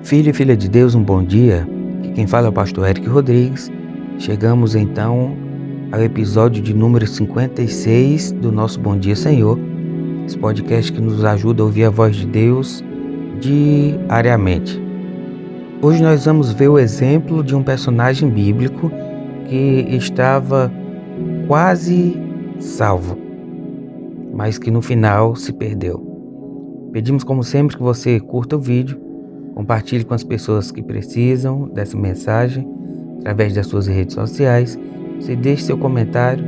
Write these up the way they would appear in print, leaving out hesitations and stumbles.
Filho e filha de Deus, um bom dia. Aqui quem fala é o pastor Eric Rodrigues. Chegamos então ao episódio de número 56 do nosso Bom Dia Senhor, esse podcast que nos ajuda a ouvir a voz de Deus diariamente. Hoje nós vamos ver o exemplo de um personagem bíblico que estava quase salvo, mas que no final se perdeu. Pedimos como sempre que você curta o vídeo, compartilhe com as pessoas que precisam dessa mensagem através das suas redes sociais. Você deixe seu comentário,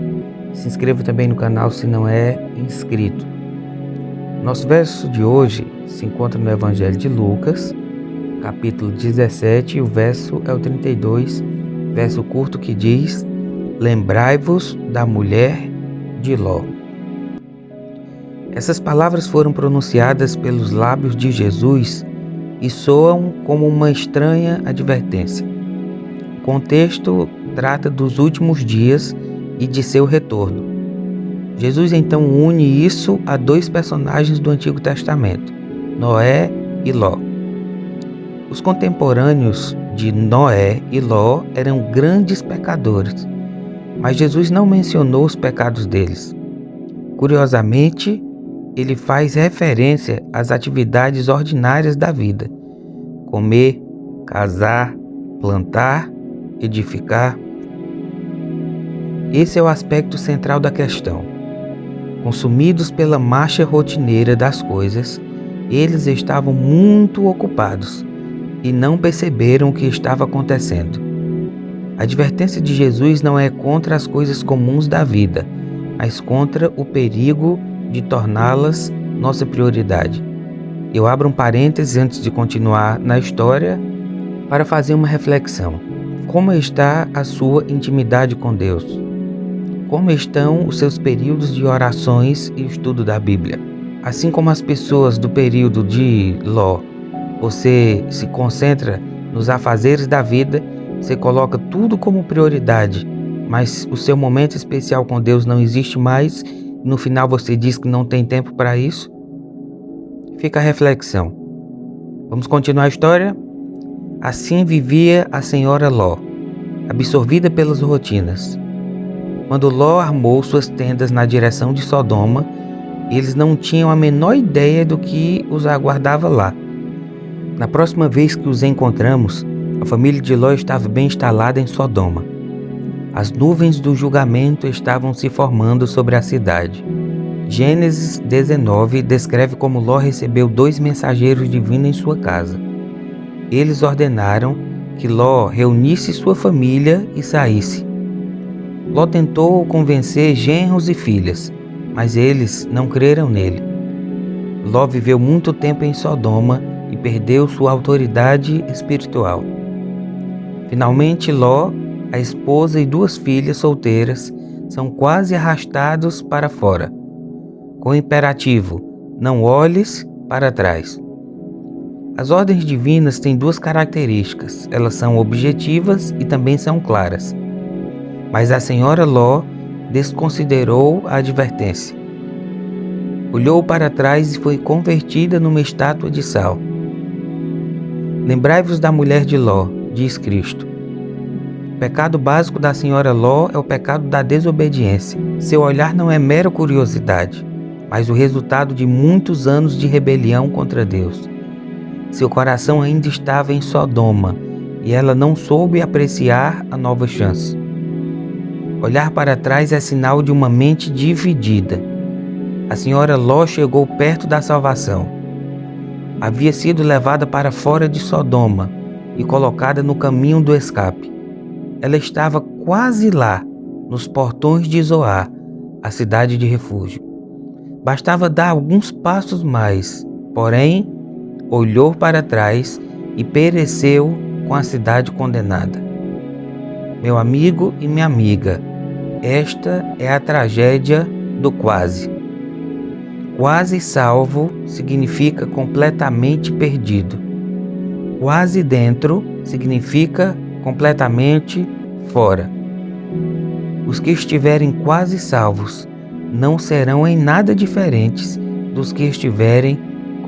se inscreva também no canal se não é inscrito. Nosso verso de hoje se encontra no Evangelho de Lucas, capítulo 17, e o verso é o 32, verso curto que diz: Lembrai-vos da mulher de Ló. Essas palavras foram pronunciadas pelos lábios de Jesus e soam como uma estranha advertência. O contexto trata dos últimos dias e de seu retorno. Jesus então une isso a dois personagens do Antigo Testamento, Noé e Ló. Os contemporâneos de Noé e Ló eram grandes pecadores, mas Jesus não mencionou os pecados deles. Curiosamente, ele faz referência às atividades ordinárias da vida: comer, casar, plantar, edificar. Esse é o aspecto central da questão. Consumidos pela marcha rotineira das coisas, eles estavam muito ocupados e não perceberam o que estava acontecendo. A advertência de Jesus não é contra as coisas comuns da vida, mas contra o perigo de torná-las nossa prioridade. Eu abro um parêntese antes de continuar na história para fazer uma reflexão. Como está a sua intimidade com Deus? Como estão os seus períodos de orações e estudo da Bíblia? Assim como as pessoas do período de Ló, você se concentra nos afazeres da vida, você coloca tudo como prioridade, mas o seu momento especial com Deus não existe mais, e no final você diz que não tem tempo para isso? Fica a reflexão. Vamos continuar a história? Assim vivia a senhora Ló, absorvida pelas rotinas. Quando Ló armou suas tendas na direção de Sodoma, eles não tinham a menor ideia do que os aguardava lá. Na próxima vez que os encontramos, a família de Ló estava bem instalada em Sodoma. As nuvens do julgamento estavam se formando sobre a cidade. Gênesis 19 descreve como Ló recebeu 2 mensageiros divinos em sua casa. Eles ordenaram que Ló reunisse sua família e saísse. Ló tentou convencer genros e filhas, mas eles não creram nele. Ló viveu muito tempo em Sodoma e perdeu sua autoridade espiritual. Finalmente, Ló, a esposa e 2 filhas solteiras são quase arrastados para fora, com o imperativo: não olhes para trás. As ordens divinas têm 2 características: elas são objetivas e também são claras. Mas a senhora Ló desconsiderou a advertência. Olhou para trás e foi convertida numa estátua de sal. Lembrai-vos da mulher de Ló, diz Cristo. O pecado básico da senhora Ló é o pecado da desobediência. Seu olhar não é mera curiosidade, mas o resultado de muitos anos de rebelião contra Deus. Seu coração ainda estava em Sodoma e ela não soube apreciar a nova chance. Olhar para trás é sinal de uma mente dividida. A senhora Ló chegou perto da salvação. Havia sido levada para fora de Sodoma e colocada no caminho do escape. Ela estava quase lá, nos portões de Zoar, a cidade de refúgio. Bastava dar alguns passos mais, porém, olhou para trás e pereceu com a cidade condenada. Meu amigo e minha amiga, esta é a tragédia do quase. Quase salvo significa completamente perdido. Quase dentro significa completamente fora. Os que estiverem quase salvos não serão em nada diferentes dos que estiverem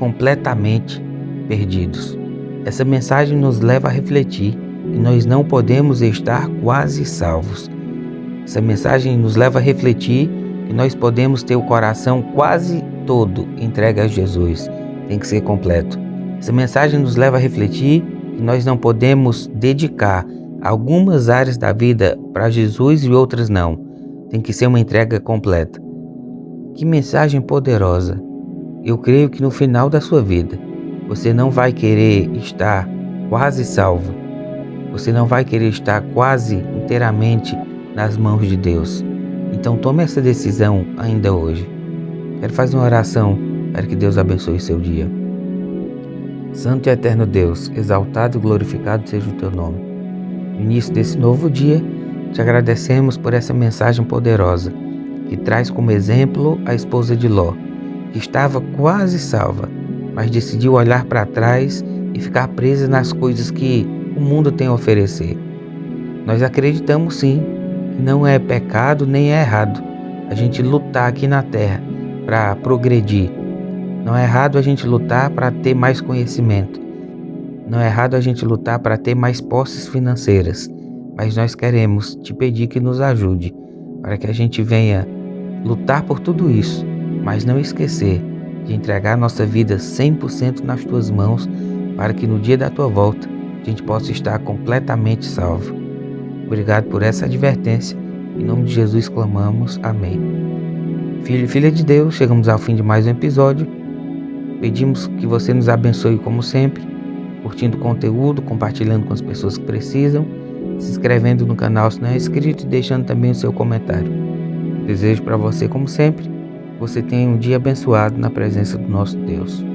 completamente perdidos. Essa mensagem nos leva a refletir que nós não podemos estar quase salvos. Essa mensagem nos leva a refletir que nós podemos ter o coração quase todo entregue a Jesus. Tem que ser completo. Essa mensagem nos leva a refletir que nós não podemos dedicar algumas áreas da vida para Jesus e outras não. Tem que ser uma entrega completa. Que mensagem poderosa! Eu creio que no final da sua vida, você não vai querer estar quase salvo. Você não vai querer estar quase inteiramente nas mãos de Deus. Então tome essa decisão ainda hoje. Quero fazer uma oração para que Deus abençoe seu dia. Santo e eterno Deus, exaltado e glorificado seja o teu nome. No início desse novo dia, te agradecemos por essa mensagem poderosa, que traz como exemplo a esposa de Ló, que estava quase salva, mas decidiu olhar para trás e ficar presa nas coisas que o mundo tem a oferecer. Nós acreditamos sim, que não é pecado nem é errado a gente lutar aqui na terra para progredir. Não é errado a gente lutar para ter mais conhecimento. Não é errado a gente lutar para ter mais posses financeiras. Mas nós queremos te pedir que nos ajude para que a gente venha lutar por tudo isso, mas não esquecer de entregar nossa vida 100% nas tuas mãos para que no dia da tua volta a gente possa estar completamente salvo. Obrigado por essa advertência. Em nome de Jesus clamamos. Amém. Filho e filha de Deus, chegamos ao fim de mais um episódio. Pedimos que você nos abençoe como sempre, curtindo o conteúdo, compartilhando com as pessoas que precisam, se inscrevendo no canal se não é inscrito e deixando também o seu comentário. Desejo para você, como sempre, que você tenha um dia abençoado na presença do nosso Deus.